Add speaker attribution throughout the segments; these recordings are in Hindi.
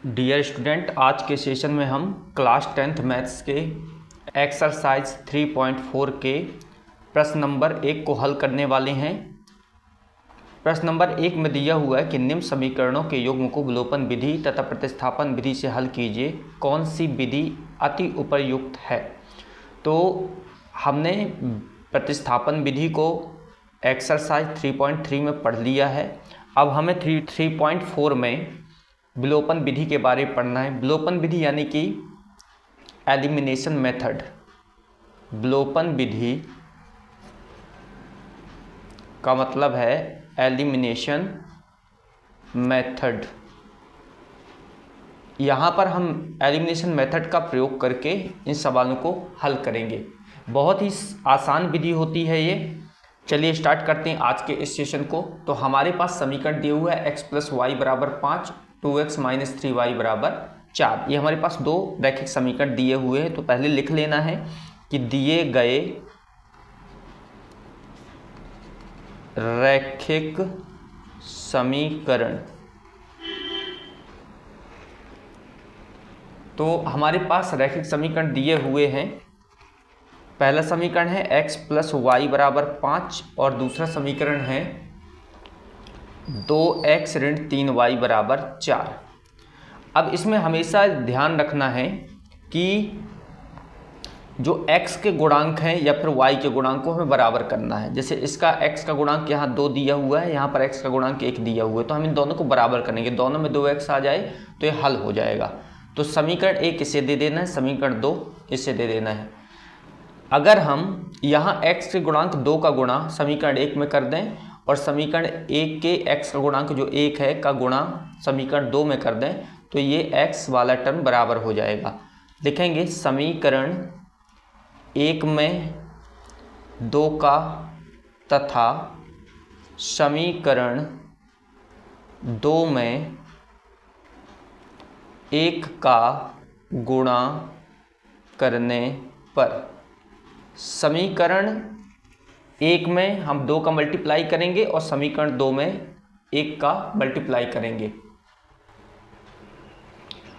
Speaker 1: डियर स्टूडेंट, आज के सेशन में हम क्लास 10th मैथ्स के एक्सरसाइज 3.4 के प्रश्न नंबर 1 को हल करने वाले हैं। प्रश्न नंबर 1 में दिया हुआ है कि निम्न समीकरणों के युग्म को विलोपन विधि तथा प्रतिस्थापन विधि से हल कीजिए, कौन सी विधि अति उपयुक्त है। तो हमने प्रतिस्थापन विधि को एक्सरसाइज 3.3 में पढ़ लिया है। अब हमें 3.4 में विलोपन विधि के बारे में पढ़ना है। विलोपन विधि यानी कि एलिमिनेशन मेथड। विलोपन विधि का मतलब है एलिमिनेशन मेथड। यहाँ पर हम एलिमिनेशन मेथड का प्रयोग करके इन सवालों को हल करेंगे। बहुत ही आसान विधि होती है ये। चलिए स्टार्ट करते हैं आज के इस सेशन को। तो हमारे पास समीकरण दिए हुआ है x + y = 5, 2x - 3y = 4। ये हमारे पास दो रैखिक समीकरण दिए हुए हैं। तो पहले लिख लेना है कि दिए गए रैखिक समीकरण। तो हमारे पास रैखिक समीकरण दिए हुए हैं। पहला समीकरण है x + y = 5 और दूसरा समीकरण है 2x - 3y = 4। अब इसमें हमेशा ध्यान रखना है कि जो x के गुणांक हैं या फिर y के गुणांक को हमें बराबर करना है। जैसे इसका x का गुणांक यहाँ 2 दिया हुआ है, यहाँ पर x का गुणांक 1 दिया हुआ है। तो हम इन दोनों को बराबर करेंगे, दोनों में 2x आ जाए तो ये हल हो जाएगा। तो समीकरण 1 इसे दे देना है, समीकरण 2 इसे दे देना है। अगर हम यहाँ x के गुणांक 2 का गुणा समीकरण 1 में कर दें और समीकरण 1 के x का गुणांक जो 1 है का गुणा समीकरण 2 में कर दें तो ये x वाला टर्म बराबर हो जाएगा। लिखेंगे समीकरण 1 में 2 का तथा समीकरण 2 में 1 का गुणा करने पर। समीकरण 1 में हम 2 का मल्टीप्लाई करेंगे और समीकरण 2 में 1 का मल्टीप्लाई करेंगे।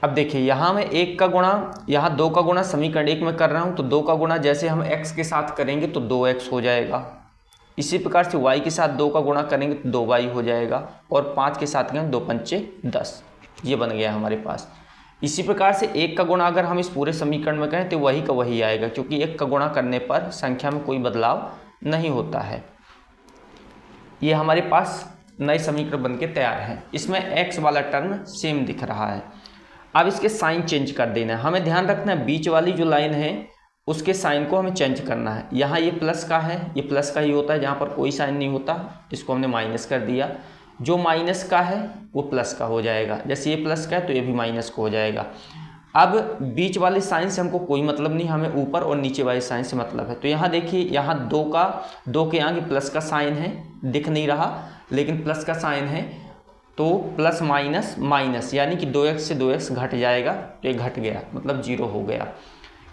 Speaker 1: अब देखिए यहाँ मैं 1 का गुणा, यहाँ 2 का गुणा समीकरण 1 में कर रहा हूँ। तो 2 का गुणा जैसे हम x के साथ करेंगे तो 2x हो जाएगा। इसी प्रकार से y के साथ 2 का गुणा करेंगे तो 2y हो जाएगा और 5 के साथ करेंगे 2 × 5 = 10। ये बन गया हमारे पास। इसी प्रकार से 1 का गुणा अगर हम इस पूरे समीकरण में करें तो वही का वही आएगा, क्योंकि 1 का गुणा करने पर संख्या में कोई बदलाव नहीं होता है। ये हमारे पास नए समीकरण बनके तैयार है। इसमें x वाला टर्म सेम दिख रहा है। अब इसके साइन चेंज कर देना है। हमें ध्यान रखना है बीच वाली जो लाइन है उसके साइन को हमें चेंज करना है। यहाँ ये प्लस का है, ये प्लस का ही होता है, जहाँ पर कोई साइन नहीं होता इसको हमने माइनस कर दिया। जो माइनस का है वो प्लस का हो जाएगा। जैसे ये प्लस का है तो ये भी माइनस का हो जाएगा। अब बीच वाले साइन से हमको कोई मतलब नहीं, हमें ऊपर और नीचे वाले साइन से मतलब है। तो यहाँ देखिए, यहाँ 2 के आगे प्लस का साइन है, दिख नहीं रहा लेकिन प्लस का साइन है। तो प्लस माइनस माइनस यानी कि 2x से 2x घट जाएगा तो ये घट गया, मतलब 0 हो गया।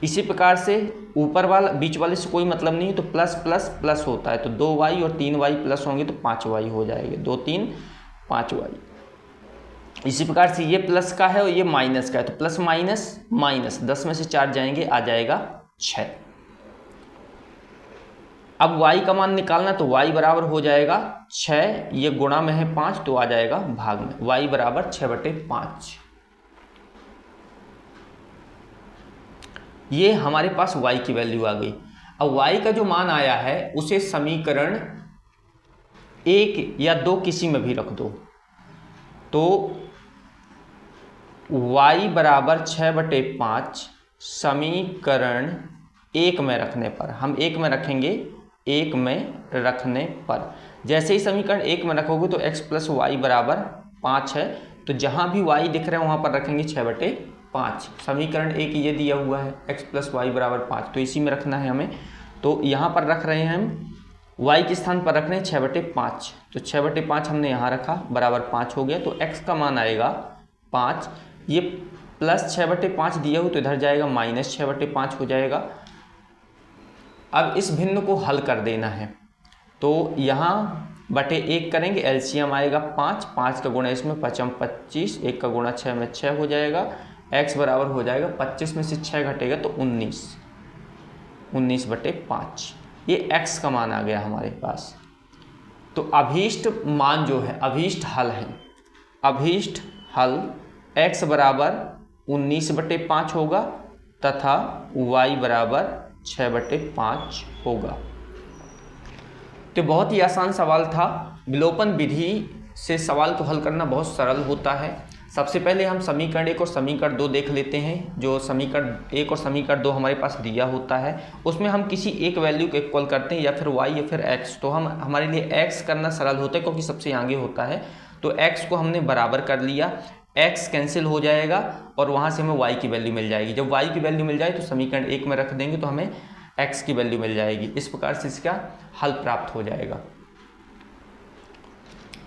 Speaker 1: इसी प्रकार से ऊपर वाला बीच वाले से कोई मतलब नहीं है तो प्लस प्लस प्लस होता है। तो 2y और 3y प्लस होंगे तो 5y हो जाएंगे, 2 3 5y। इसी प्रकार से ये प्लस का है और ये माइनस का है तो प्लस माइनस माइनस, 10 में से 4 जाएंगे आ जाएगा 6। अब y का मान निकालना तो y बराबर हो जाएगा 6, ये गुणा में है 5 तो आ जाएगा भाग में, y बराबर 6/5। ये हमारे पास y की वैल्यू आ गई। अब y का जो मान आया है उसे समीकरण 1 या 2 किसी में भी रख दो। तो y बराबर 6/5 समीकरण 1 में रखने पर, हम 1 में रखेंगे, 1 में रखने पर जैसे ही समीकरण 1 में रखोगे तो x + y = 5 है। तो जहाँ भी y दिख रहे हैं वहाँ पर रखेंगे 6/5। समीकरण 1 ये दिया हुआ है x + y = 5, तो इसी में रखना है हमें। तो यहाँ पर रख रहे हैं हम, y के स्थान पर रख रहे हैं 6/5। तो 6/5 हमने यहाँ रखा, बराबर 5 हो गया। तो x का मान आएगा 5। ये प्लस 6/5 दिया हो तो इधर जाएगा माइनस 6/5 हो जाएगा। अब इस भिन्न को हल कर देना है। तो यहाँ बटे 1 करेंगे, एलसीएम आएगा 5, 5 का गुणा इसमें 5 25, 1 का गुणा 6 में 6 हो जाएगा। x बराबर हो जाएगा 25 में से 6 घटेगा तो 19, 19 बटे 5, ये x का मान आ गया हमारे पास। तो अभीष्ट मान जो है, अभीष्ट हल है, अभीष्ट हल x बराबर 19 बटे 5 होगा तथा y बराबर 6 बटे 5 होगा। तो बहुत ही आसान सवाल था। विलोपन विधि से सवाल को हल करना बहुत सरल होता है। सबसे पहले हम समीकरण 1 और समीकरण 2 देख लेते हैं। जो समीकरण 1 और समीकरण 2 हमारे पास दिया होता है उसमें हम किसी एक वैल्यू को इक्वल करते हैं, या फिर y या फिर x। तो हम हमारे लिए x करना सरल होता है क्योंकि सबसे आगे होता है। तो x को हमने बराबर कर लिया, x कैंसिल हो जाएगा और वहाँ से हमें y की वैल्यू मिल जाएगी। जब y की वैल्यू मिल जाए तो समीकरण 1 में रख देंगे तो हमें x की वैल्यू मिल जाएगी। इस प्रकार से इसका हल प्राप्त हो जाएगा।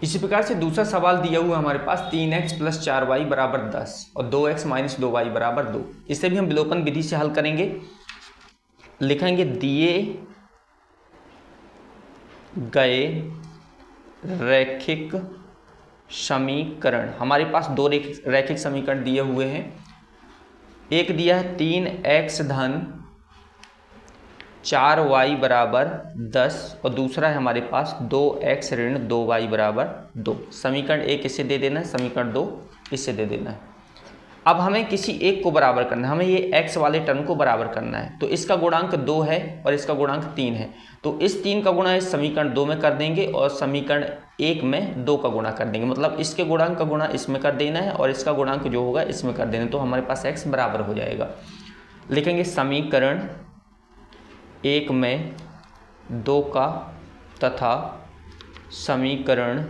Speaker 1: इसी प्रकार से दूसरा सवाल दिया हुआ हमारे पास 3x + 4y बराबर 10 और 2x - 2y बराबर 2। इसे भी हम विलोपन विधि से हल करेंगे। लिखेंगे दिए गए रैखिक समीकरण, हमारे पास दो रैखिक समीकरण दिए हुए हैं। एक दिया है 3x धन 4y बराबर 10 और दूसरा है हमारे पास 2x ऋण 2y बराबर 2। समीकरण 1 इसे दे देना है, समीकरण 2 इसे दे देना है। अब हमें किसी एक को बराबर करना है, हमें ये x वाले टर्म को बराबर करना है। तो इसका गुणांक 2 है और इसका गुणांक 3 है। तो इस 3 का गुणा इस समीकरण 2 में कर देंगे और समीकरण 1 में 2 का गुणा कर देंगे। मतलब इसके गुणांक का गुणा इसमें कर देना है और इसका गुणांक जो होगा इसमें कर देना है। तो हमारे पास x बराबर हो जाएगा। लिखेंगे समीकरण 1 में 2 का तथा समीकरण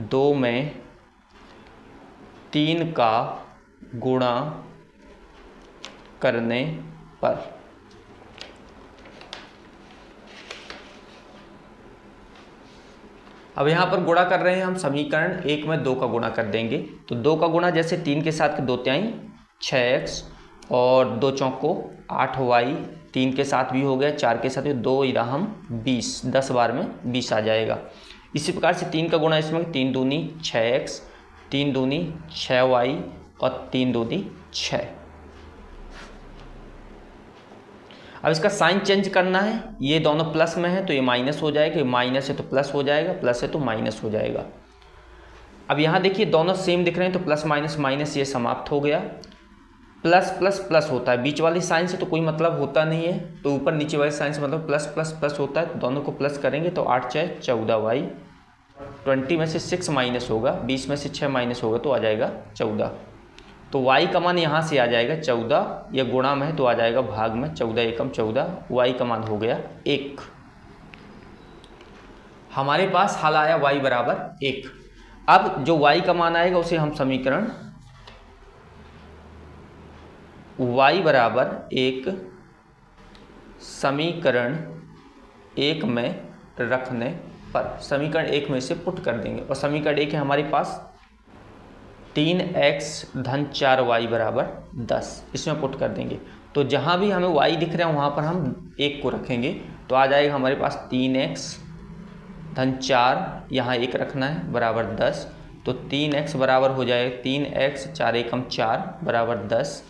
Speaker 1: 2 में 3 का गुणा करने पर अब यहाँ पर गुणा कर रहे हैं हम, समीकरण 1 में 2 का गुणा कर देंगे। तो 2 का गुणा जैसे 3 के साथ 2 तिहाई 6x और 2 चौको 8y, 3 के साथ भी हो गया, 4 के साथ भी 2 इराहम 20, 10 बार में 20 आ जाएगा। इसी प्रकार से 3 का गुणा इसमें 3 दूनी 6x, 3 दूनी 6y और 3 दूनी 6। अब इसका साइन चेंज करना है, ये दोनों प्लस में है तो ये माइनस हो जाएगा, ये माइनस है तो प्लस हो जाएगा, प्लस है तो माइनस हो जाएगा। अब यहाँ देखिए दोनों सेम दिख रहे हैं तो प्लस माइनस माइनस ये समाप्त हो गया। प्लस प्लस प्लस होता है, बीच वाली साइन से तो कोई मतलब होता नहीं है, तो ऊपर नीचे वाली साइन से मतलब प्लस प्लस प्लस होता है। तो दोनों को प्लस करेंगे तो 8 × 6 = 14y, 20 में से 6 माइनस होगा, 20 में से 6 माइनस होगा तो आ जाएगा 14। तो y का मान यहाँ से आ जाएगा 14, यह गुणा में है तो आ जाएगा भाग में, 14 एकम 14, y का मान हो गया 1। हमारे पास हल आया y बराबर 1। अब जो y का मान आएगा उसे हम समीकरण y बराबर 1 समीकरण 1 में रखने पर समीकरण 1 में से पुट कर देंगे। और समीकरण 1 है हमारे पास 3x धन 4y बराबर 10, इसमें पुट कर देंगे। तो जहाँ भी हमें y दिख रहा है वहाँ पर हम 1 को रखेंगे तो आ जाएगा हमारे पास 3x धन 4, यहाँ 1 रखना है, बराबर 10। तो 3x बराबर हो जाएगा 3x 4 एकम 4 बराबर 10।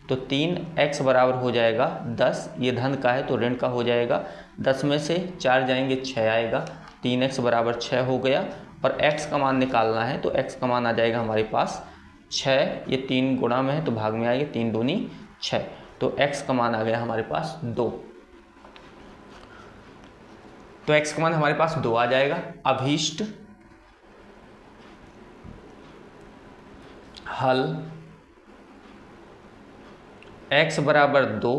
Speaker 1: तो 3x बराबर हो जाएगा 10, ये धन का है तो ऋण का हो जाएगा। 10 में से 4 जाएंगे 6 आएगा, 3x बराबर 6 हो गया। और x का मान निकालना है तो x का मान आ जाएगा हमारे पास 6, ये 3 गुणा में है तो भाग में आएगा, 3 दूनी 6। तो x का मान आ गया हमारे पास 2। तो x का मान हमारे पास 2 आ जाएगा। अभीष्ट हल x बराबर 2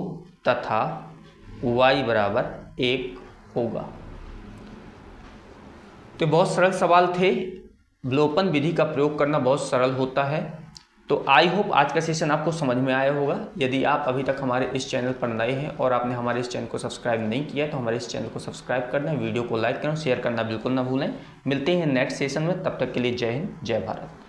Speaker 1: तथा y बराबर 1 होगा। तो बहुत सरल सवाल थे। विलोपन विधि का प्रयोग करना बहुत सरल होता है। तो आई होप आज का सेशन आपको समझ में आया होगा। यदि आप अभी तक हमारे इस चैनल पर नए हैं और आपने हमारे इस चैनल को सब्सक्राइब नहीं किया तो हमारे इस चैनल को सब्सक्राइब करना, वीडियो को लाइक करना, शेयर करना बिल्कुल ना भूलें। मिलते हैं नेक्स्ट सेशन में, तब तक के लिए जय हिंद, जय भारत।